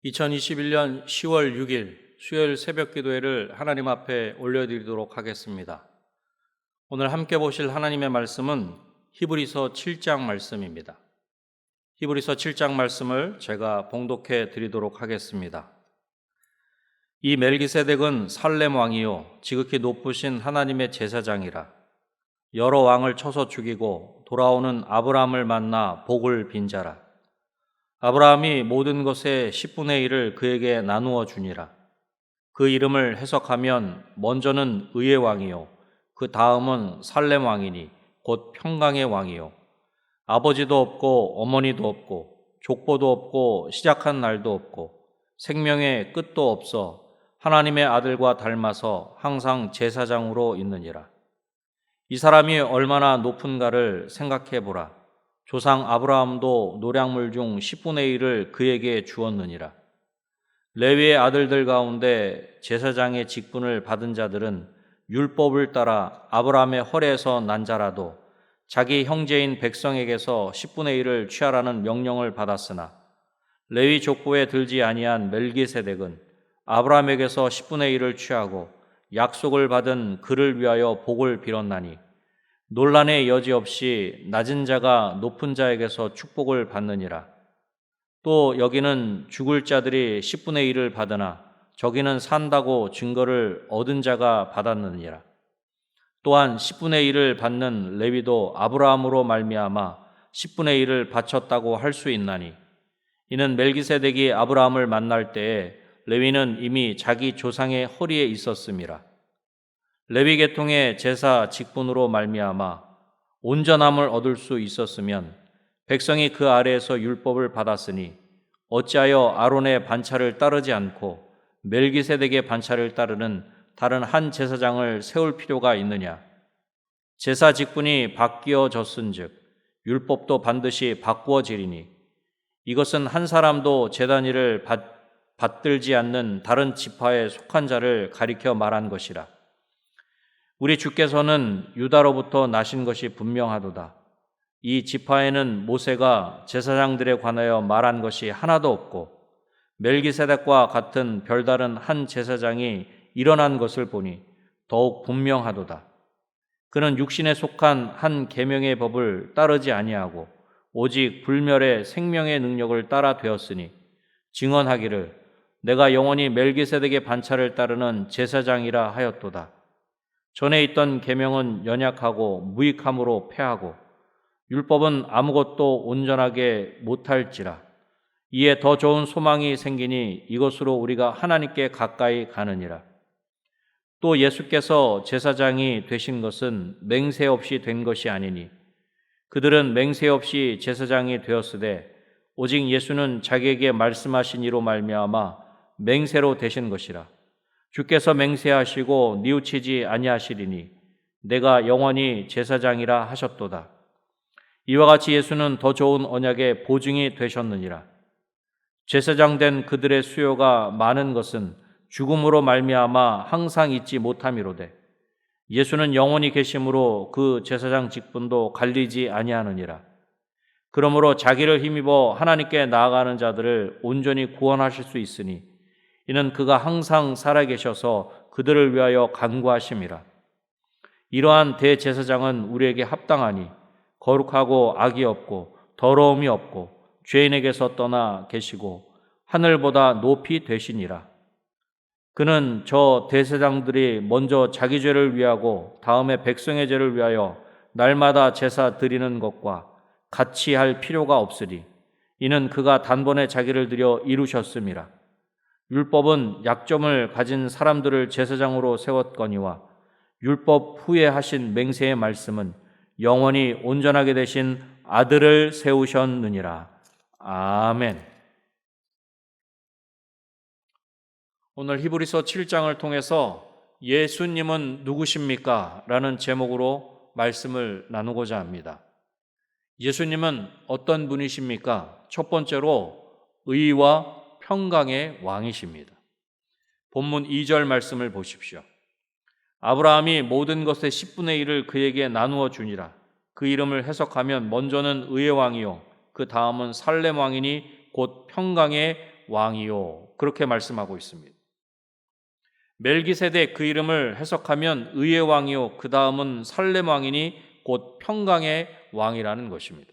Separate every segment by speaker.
Speaker 1: 2021년 10월 6일 수요일 새벽 기도회를 하나님 앞에 올려드리도록 하겠습니다. 오늘 함께 보실 하나님의 말씀은 히브리서 7장 말씀입니다. 히브리서 7장 말씀을 제가 봉독해 드리도록 하겠습니다. 이 멜기세덱은 살렘 왕이요 지극히 높으신 하나님의 제사장이라. 여러 왕을 쳐서 죽이고 돌아오는 아브라함을 만나 복을 빈 자라. 아브라함이 모든 것의 10분의 1을 그에게 나누어 주니라. 그 이름을 해석하면 먼저는 의의 왕이요 그 다음은 살렘 왕이니 곧 평강의 왕이요 아버지도 없고 어머니도 없고 족보도 없고 시작한 날도 없고 생명의 끝도 없어 하나님의 아들과 닮아서 항상 제사장으로 있느니라. 이 사람이 얼마나 높은가를 생각해 보라. 조상 아브라함도 노량물 중 10분의 1을 그에게 주었느니라. 레위의 아들들 가운데 제사장의 직분을 받은 자들은 율법을 따라 아브라함의 헐에서 난 자라도 자기 형제인 백성에게서 10분의 1을 취하라는 명령을 받았으나 레위 족보에 들지 아니한 멜기세덱은 아브라함에게서 10분의 1을 취하고 약속을 받은 그를 위하여 복을 빌었나니 논란의 여지 없이 낮은 자가 높은 자에게서 축복을 받느니라. 또 여기는 죽을 자들이 10분의 1을 받으나 저기는 산다고 증거를 얻은 자가 받았느니라. 또한 10분의 1을 받는 레위도 아브라함으로 말미암아 10분의 1을 바쳤다고 할 수 있나니 이는 멜기세덱이 아브라함을 만날 때에 레위는 이미 자기 조상의 허리에 있었음이라. 레위 계통의 제사 직분으로 말미암아 온전함을 얻을 수 있었으면 백성이 그 아래에서 율법을 받았으니 어찌하여 아론의 반차를 따르지 않고 멜기세덱의 반차를 따르는 다른 한 제사장을 세울 필요가 있느냐. 제사 직분이 바뀌어졌은즉 율법도 반드시 바꾸어지리니 이것은 한 사람도 제단 일을 받들지 않는 다른 지파에 속한 자를 가리켜 말한 것이라. 우리 주께서는 유다로부터 나신 것이 분명하도다. 이 지파에는 모세가 제사장들에 관하여 말한 것이 하나도 없고 멜기세덱과 같은 별다른 한 제사장이 일어난 것을 보니 더욱 분명하도다. 그는 육신에 속한 한 계명의 법을 따르지 아니하고 오직 불멸의 생명의 능력을 따라 되었으니 증언하기를 내가 영원히 멜기세덱의 반차를 따르는 제사장이라 하였도다. 전에 있던 계명은 연약하고 무익함으로 패하고 율법은 아무것도 온전하게 못할지라. 이에 더 좋은 소망이 생기니 이것으로 우리가 하나님께 가까이 가느니라. 또 예수께서 제사장이 되신 것은 맹세 없이 된 것이 아니니 그들은 맹세 없이 제사장이 되었으되 오직 예수는 자기에게 말씀하신 이로 말미암아 맹세로 되신 것이라. 주께서 맹세하시고 뉘우치지 아니하시리니 내가 영원히 제사장이라 하셨도다. 이와 같이 예수는 더 좋은 언약의 보증이 되셨느니라. 제사장 된 그들의 수요가 많은 것은 죽음으로 말미암아 항상 잊지 못함이로되 예수는 영원히 계심으로 그 제사장 직분도 갈리지 아니하느니라. 그러므로 자기를 힘입어 하나님께 나아가는 자들을 온전히 구원하실 수 있으니 이는 그가 항상 살아계셔서 그들을 위하여 간구하심이라. 이러한 대제사장은 우리에게 합당하니 거룩하고 악이 없고 더러움이 없고 죄인에게서 떠나 계시고 하늘보다 높이 되시니라. 그는 저 대제사장들이 먼저 자기 죄를 위하고 다음에 백성의 죄를 위하여 날마다 제사 드리는 것과 같이 할 필요가 없으리. 이는 그가 단번에 자기를 드려 이루셨음이라. 율법은 약점을 가진 사람들을 제사장으로 세웠거니와 율법 후에 하신 맹세의 말씀은 영원히 온전하게 되신 아들을 세우셨느니라. 아멘. 오늘 히브리서 7장을 통해서 예수님은 누구십니까? 라는 제목으로 말씀을 나누고자 합니다. 예수님은 어떤 분이십니까? 첫 번째로 의와 평강의 왕이십니다. 본문 2절 말씀을 보십시오. 아브라함이 모든 것의 10분의 1을 그에게 나누어 주니라. 그 이름을 해석하면 먼저는 의의 왕이요 그 다음은 살렘 왕이니 곧 평강의 왕이요. 그렇게 말씀하고 있습니다. 멜기세덱 그 이름을 해석하면 의의 왕이요. 그 다음은 살렘 왕이니 곧 평강의 왕이라는 것입니다.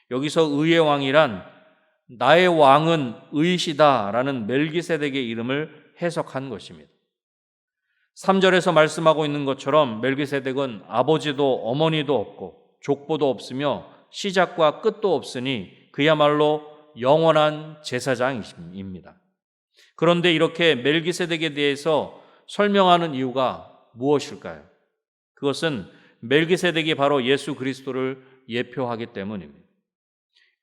Speaker 1: 여기서 의의 왕이란 나의 왕은 의시다라는 멜기세덱의 이름을 해석한 것입니다. 3절에서 말씀하고 있는 것처럼 멜기세덱은 아버지도 어머니도 없고 족보도 없으며 시작과 끝도 없으니 그야말로 영원한 제사장입니다. 그런데 이렇게 멜기세덱에 대해서 설명하는 이유가 무엇일까요? 그것은 멜기세덱이 바로 예수 그리스도를 예표하기 때문입니다.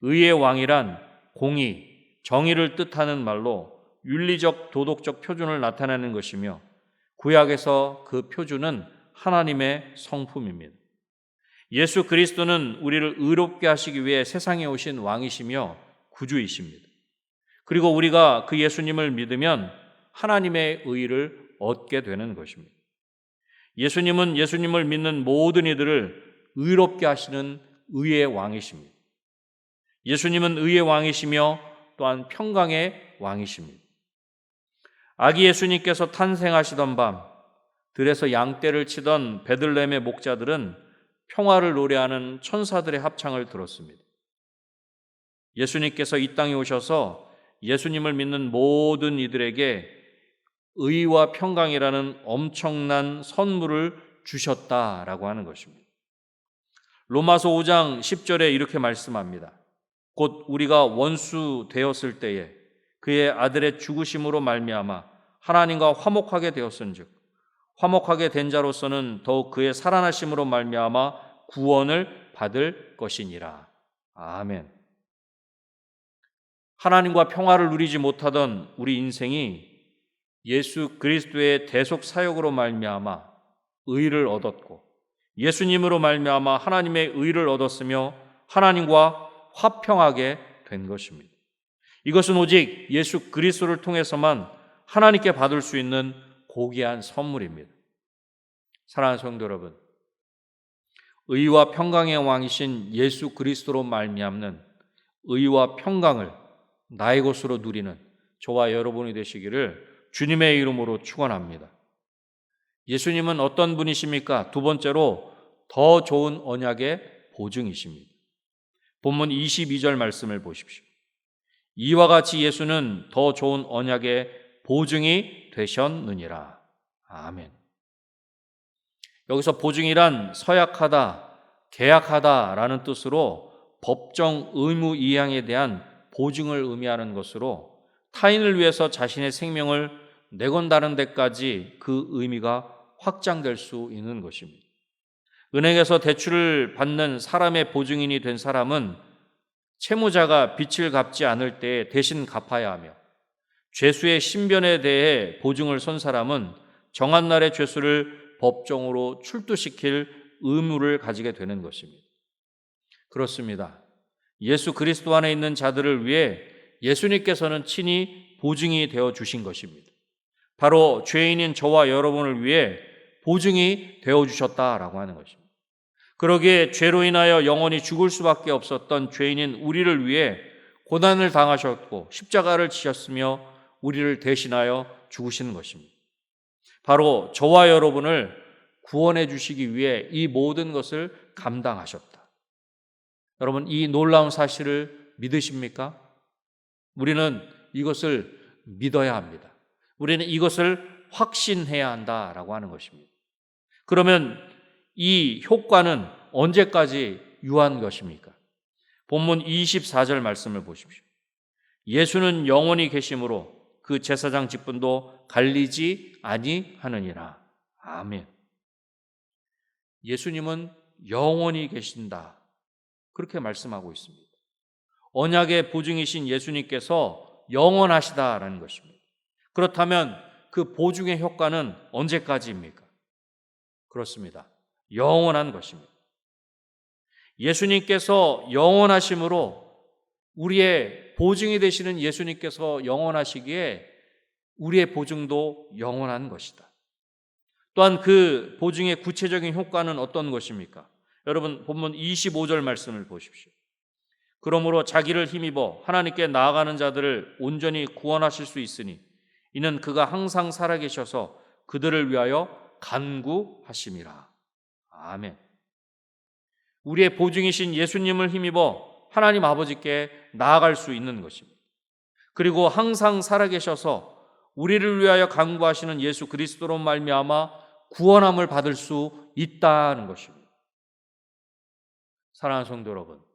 Speaker 1: 의의 왕이란 공의, 정의를 뜻하는 말로 윤리적, 도덕적 표준을 나타내는 것이며 구약에서 그 표준은 하나님의 성품입니다. 예수 그리스도는 우리를 의롭게 하시기 위해 세상에 오신 왕이시며 구주이십니다. 그리고 우리가 그 예수님을 믿으면 하나님의 의를 얻게 되는 것입니다. 예수님은 예수님을 믿는 모든 이들을 의롭게 하시는 의의 왕이십니다. 예수님은 의의 왕이시며 또한 평강의 왕이십니다. 아기 예수님께서 탄생하시던 밤 들에서 양떼를 치던 베들레헴의 목자들은 평화를 노래하는 천사들의 합창을 들었습니다. 예수님께서 이 땅에 오셔서 예수님을 믿는 모든 이들에게 의와 평강이라는 엄청난 선물을 주셨다라고 하는 것입니다. 로마서 5장 10절에 이렇게 말씀합니다. 곧 우리가 원수 되었을 때에 그의 아들의 죽으심으로 말미암아 하나님과 화목하게 되었은즉 화목하게 된 자로서는 더욱 그의 살아나심으로 말미암아 구원을 받을 것이니라. 아멘. 하나님과 평화를 누리지 못하던 우리 인생이 예수 그리스도의 대속 사역으로 말미암아 의를 얻었고 예수님으로 말미암아 하나님의 의를 얻었으며 하나님과 화평하게 된 것입니다. 이것은 오직 예수 그리스도를 통해서만 하나님께 받을 수 있는 고귀한 선물입니다. 사랑하는 성도 여러분, 의와 평강의 왕이신 예수 그리스도로 말미암는 의와 평강을 나의 것으로 누리는 저와 여러분이 되시기를 주님의 이름으로 축원합니다. 예수님은 어떤 분이십니까? 두 번째로 더 좋은 언약의 보증이십니다. 본문 22절 말씀을 보십시오. 이와 같이 예수는 더 좋은 언약의 보증이 되셨느니라. 아멘. 여기서 보증이란 서약하다, 계약하다라는 뜻으로 법정 의무 이행에 대한 보증을 의미하는 것으로 타인을 위해서 자신의 생명을 내건다는 데까지 그 의미가 확장될 수 있는 것입니다. 은행에서 대출을 받는 사람의 보증인이 된 사람은 채무자가 빚을 갚지 않을 때 대신 갚아야 하며 죄수의 신변에 대해 보증을 선 사람은 정한 날의 죄수를 법정으로 출두시킬 의무를 가지게 되는 것입니다. 그렇습니다. 예수 그리스도 안에 있는 자들을 위해 예수님께서는 친히 보증이 되어 주신 것입니다. 바로 죄인인 저와 여러분을 위해 보증이 되어 주셨다라고 하는 것입니다. 그러기에 죄로 인하여 영원히 죽을 수밖에 없었던 죄인인 우리를 위해 고난을 당하셨고 십자가를 지셨으며 우리를 대신하여 죽으시는 것입니다. 바로 저와 여러분을 구원해 주시기 위해 이 모든 것을 감당하셨다. 여러분, 이 놀라운 사실을 믿으십니까? 우리는 이것을 믿어야 합니다. 우리는 이것을 확신해야 한다라고 하는 것입니다. 그러면 이 효과는 언제까지 유한 것입니까? 본문 24절 말씀을 보십시오. 예수는 영원히 계심으로 그 제사장 직분도 갈리지 아니하느니라. 아멘. 예수님은 영원히 계신다. 그렇게 말씀하고 있습니다. 언약의 보증이신 예수님께서 영원하시다라는 것입니다. 그렇다면 그 보증의 효과는 언제까지입니까? 그렇습니다. 영원한 것입니다. 예수님께서 영원하심으로 우리의 보증이 되시는 예수님께서 영원하시기에 우리의 보증도 영원한 것이다. 또한 그 보증의 구체적인 효과는 어떤 것입니까? 여러분 본문 25절 말씀을 보십시오. 그러므로 자기를 힘입어 하나님께 나아가는 자들을 온전히 구원하실 수 있으니 이는 그가 항상 살아계셔서 그들을 위하여 간구하심이라. 아멘. 우리의 보증이신 예수님을 힘입어 하나님 아버지께 나아갈 수 있는 것입니다. 그리고 항상 살아계셔서 우리를 위하여 간구하시는 예수 그리스도로 말미암아 구원함을 받을 수 있다는 것입니다. 사랑하는 성도 여러분,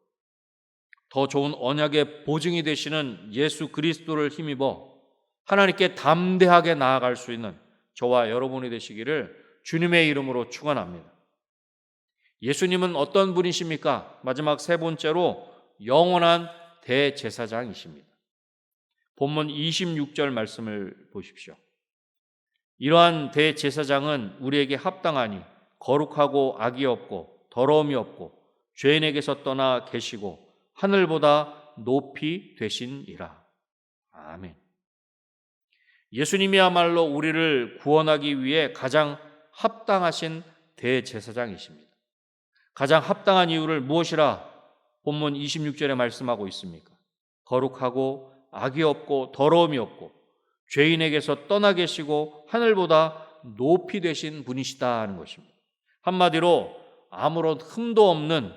Speaker 1: 더 좋은 언약의 보증이 되시는 예수 그리스도를 힘입어 하나님께 담대하게 나아갈 수 있는 저와 여러분이 되시기를 주님의 이름으로 축원합니다. 예수님은 어떤 분이십니까? 마지막 세 번째로 영원한 대제사장이십니다. 본문 26절 말씀을 보십시오. 이러한 대제사장은 우리에게 합당하니 거룩하고 악이 없고 더러움이 없고 죄인에게서 떠나 계시고 하늘보다 높이 되시니라. 아멘. 예수님이야말로 우리를 구원하기 위해 가장 합당하신 대제사장이십니다. 가장 합당한 이유를 무엇이라 본문 26절에 말씀하고 있습니까? 거룩하고 악이 없고 더러움이 없고 죄인에게서 떠나 계시고 하늘보다 높이 되신 분이시다는 것입니다. 한마디로 아무런 흠도 없는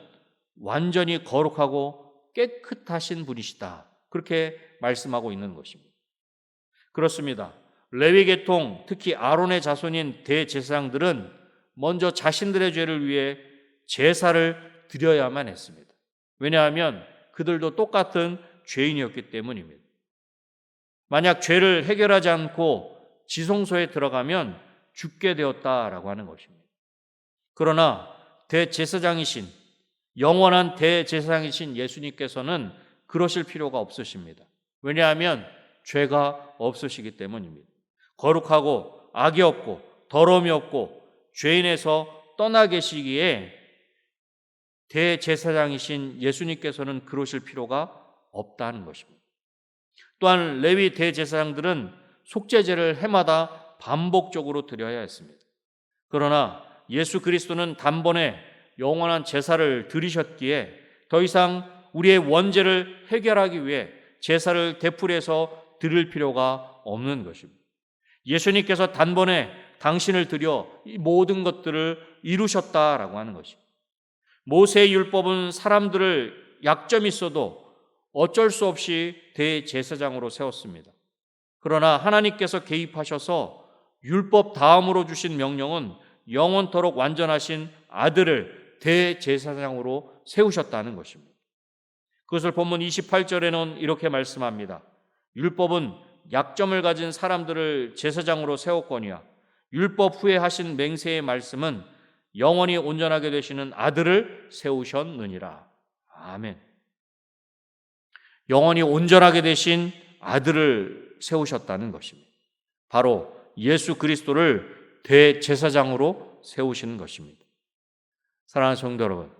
Speaker 1: 완전히 거룩하고 깨끗하신 분이시다. 그렇게 말씀하고 있는 것입니다. 그렇습니다. 레위 계통, 특히 아론의 자손인 대제사장들은 먼저 자신들의 죄를 위해 제사를 드려야만 했습니다. 왜냐하면 그들도 똑같은 죄인이었기 때문입니다. 만약 죄를 해결하지 않고 지성소에 들어가면 죽게 되었다라고 하는 것입니다. 그러나 대제사장이신 영원한 대제사장이신 예수님께서는 그러실 필요가 없으십니다. 왜냐하면 죄가 없으시기 때문입니다. 거룩하고 악이 없고 더러움이 없고 죄인에서 떠나 계시기에 대제사장이신 예수님께서는 그러실 필요가 없다는 것입니다. 또한 레위 대제사장들은 속죄제를 해마다 반복적으로 드려야 했습니다. 그러나 예수 그리스도는 단번에 영원한 제사를 드리셨기에 더 이상 우리의 원죄를 해결하기 위해 제사를 되풀이해서 드릴 필요가 없는 것입니다. 예수님께서 단번에 당신을 드려 이 모든 것들을 이루셨다라고 하는 것입니다. 모세의 율법은 사람들을 약점이 있어도 어쩔 수 없이 대제사장으로 세웠습니다. 그러나 하나님께서 개입하셔서 율법 다음으로 주신 명령은 영원토록 완전하신 아들을 대제사장으로 세우셨다는 것입니다. 그것을 본문 28절에는 이렇게 말씀합니다. 율법은 약점을 가진 사람들을 제사장으로 세웠거니와 율법 후에 하신 맹세의 말씀은 영원히 온전하게 되시는 아들을 세우셨느니라. 아멘. 영원히 온전하게 되신 아들을 세우셨다는 것입니다. 바로 예수 그리스도를 대제사장으로 세우시는 것입니다. 사랑하는 성도 여러분,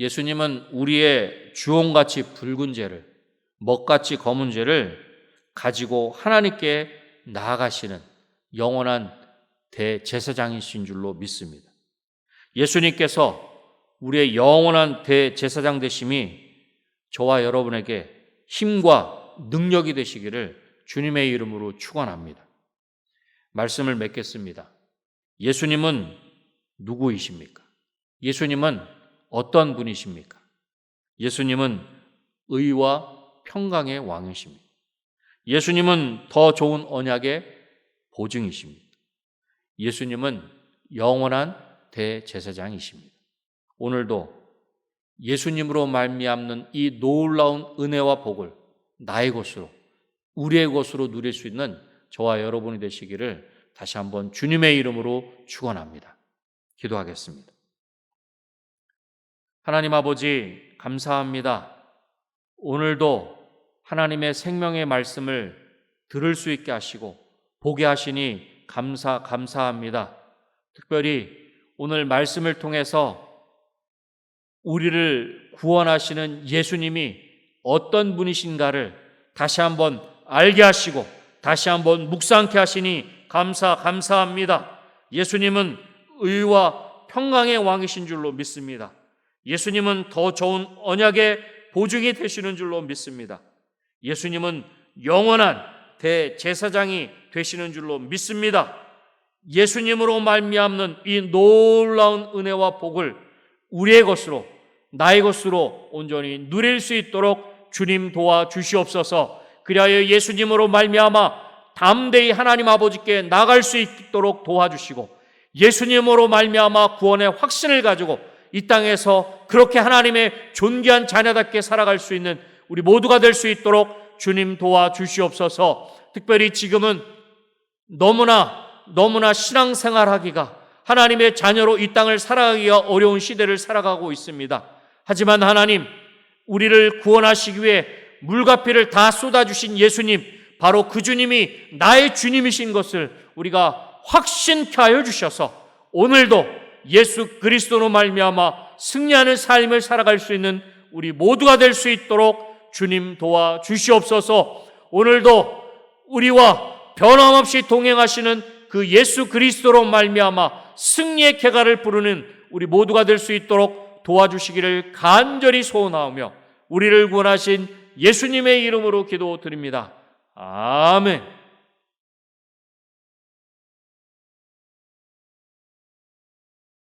Speaker 1: 예수님은 우리의 주홍같이 붉은 죄를, 먹같이 검은 죄를 가지고 하나님께 나아가시는 영원한 대제사장이신 줄로 믿습니다. 예수님께서 우리의 영원한 대제사장 되심이 저와 여러분에게 힘과 능력이 되시기를 주님의 이름으로 축원합니다. 말씀을 맺겠습니다. 예수님은 누구이십니까? 예수님은 어떤 분이십니까? 예수님은 의와 평강의 왕이십니다. 예수님은 더 좋은 언약의 보증이십니다. 예수님은 영원한 대제사장이십니다. 오늘도 예수님으로 말미암는 이 놀라운 은혜와 복을 나의 것으로, 우리의 것으로 누릴 수 있는 저와 여러분이 되시기를 다시 한번 주님의 이름으로 축원합니다. 기도하겠습니다. 하나님 아버지, 감사합니다. 오늘도 하나님의 생명의 말씀을 들을 수 있게 하시고 보게 하시니 감사합니다. 특별히 오늘 말씀을 통해서 우리를 구원하시는 예수님이 어떤 분이신가를 다시 한번 알게 하시고 다시 한번 묵상케 하시니 감사합니다. 예수님은 의와 평강의 왕이신 줄로 믿습니다.
Speaker 2: 예수님은 더 좋은 언약의 보증이 되시는 줄로 믿습니다. 예수님은 영원한 대제사장이 되시는 줄로 믿습니다. 예수님으로 말미암는 이 놀라운 은혜와 복을 우리의 것으로, 나의 것으로 온전히 누릴 수 있도록 주님 도와주시옵소서. 그리하여 예수님으로 말미암아 담대히 하나님 아버지께 나갈 수 있도록 도와주시고, 예수님으로 말미암아 구원의 확신을 가지고 이 땅에서 그렇게 하나님의 존귀한 자녀답게 살아갈 수 있는 우리 모두가 될 수 있도록 주님 도와주시옵소서. 특별히 지금은 너무나 신앙생활하기가, 하나님의 자녀로 이 땅을 살아가기가 어려운 시대를 살아가고 있습니다. 하지만 하나님, 우리를 구원하시기 위해 물과 피를 다 쏟아주신 예수님, 바로 그 주님이 나의 주님이신 것을 우리가 확신케 하여 주셔서 오늘도 예수 그리스도로 말미암아 승리하는 삶을 살아갈 수 있는 우리 모두가 될 수 있도록 주님 도와주시옵소서. 오늘도 우리와 변함없이 동행하시는 그 예수 그리스도로 말미암아 승리의 쾌가를 부르는 우리 모두가 될 수 있도록 도와주시기를 간절히 소원하오며 우리를 구원하신 예수님의 이름으로 기도드립니다. 아멘.